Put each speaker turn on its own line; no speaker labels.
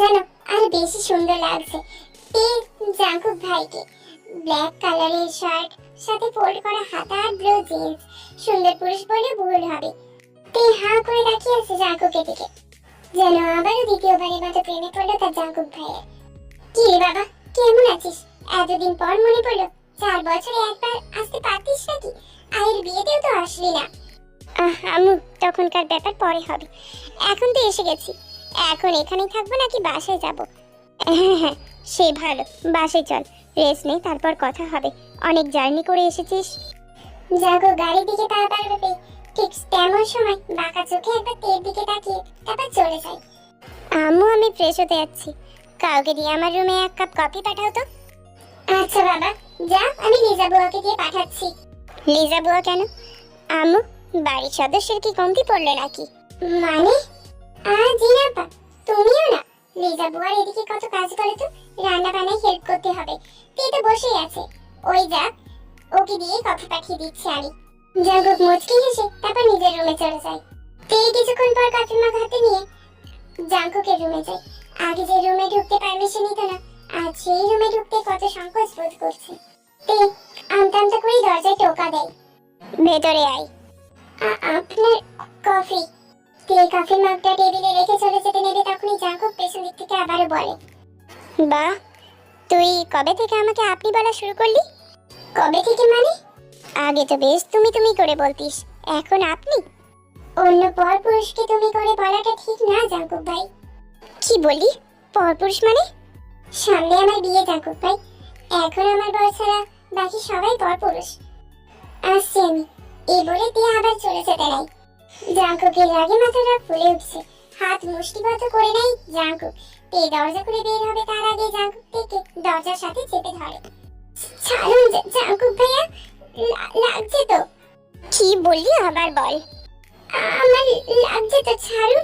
জানো আর বেশি সুন্দর লাগছে। এই জাঙ্কুক ভাইকে ব্ল্যাক কালারের শার্ট, সাথে ফোল্ড করা হাতা আর ব্লু জিন্স, সুন্দর পুরুষ বলে ভুল হবে। তে হাঁ করে তাকিয়ে আছে জাঙ্কুকের দিকে, যেন আবারও দ্বিতীয়বারের মতো প্রেমে পড়লো তার জাঙ্কুক ভাইয়ের। কি রে বাবা, কেমন আছিস? এতদিন পর মনে পড়লো। 4 বছরে একবার আসতে পারতিস নাকি? আয়ের বিয়েতেও তো আসলি না। আম্মু, তখনকার ব্যাপার পরে হবে, এখন তো এসে গেছি। এখন এখানেই থাকবো নাকি বাসায় যাব? হ্যাঁ হ্যাঁ, সে ভালো, বাসায় চল, রেস্ট নেই, তারপর কথা হবে। অনেক জার্নি করে এসেছিস। জাগো গাড়ির দিকে তাড়াতাড়ি পেয়ে ঠিক তেমন সময় বাঁকা চোখে একবার তের দিকে তাকিয়ে তারপর চলে যায়। আম্মু, আমি ফ্রেশ হতে যাচ্ছি, কাউকে দিয়ে আমার রুমে 1 কাপ কফি পাঠাও তো। আচ্ছা বাবা, যা, আমি লিজা বুয়াকে দিয়ে পাঠাচ্ছি। লিজা বুয়া কেন? আম্মু, বাড়ির সদস্যের কি কমতি পড়লো নাকি? মানে? জি না আপা, তুমিও না। লিজা বুয়ার এদিকে কত কাজ করে, তো রান্না বান্নায় হেল্প করতে হবে। তুই তো বসেই আছে, ওই যা, ওকে দিয়ে কফি পাঠিয়ে দিচ্ছি আমি। জাগক মুচকি হেসে তারপর নিজের রুমে চলে যায়। তুই কিছুক্ষণ পর কফি মগ হাতে নিয়ে জাঙ্কুকের রুমে যায়। আগে যে রুমে ঢুকতে পারমিশন নিত না, আজ সেই রুমে ঢুকতে কত সংকোচ বোধ করছে। তে আমতা আমতা করে দরজায় টোকা দেয়। ভেতরে আয়। আপনার কফি। তে কফির মগটা টেবিলে রেখে চলে যেতে নেবে, তখনই জাঙ্কুক পেছন দিক থেকে আবারও বলে, বাহ, তুই কবে থেকে আমাকে আপনি বলা শুরু করলি? কবে থেকে মানে? আগে তো বেশ তুমি তুমি করে বলতিস, এখন আপনি। অন্য পরপুরুষকে তুমি করে বলাটা ঠিক না জাঙ্কুক ভাই। কি বলি পরপুরুষ মানে? সামনে আমার বিয়ে জাঙ্কুক ভাই, এখন আমার বর ছাড়া বাকি সবাই পরপুরুষ। আসছি আমি, এই বলে দিয়ে আবার চলে যেতে নাই। জাঙ্কুকের রাগে মাথাটা ফুলে উঠছে, হাত মুষ্টিবদ্ধ করে নেয় জাঙ্কুক। তে দরজা খুলে বের হবে তার আগে জাঙ্কুক থেকে দরজার সাথে চেপে ধরে। ছাড়ুন জাঙ্কুক ভাইয়া, লাগছে তো। কি বললি আবার বল। আমার লাগছে তো, ছাড়ুন।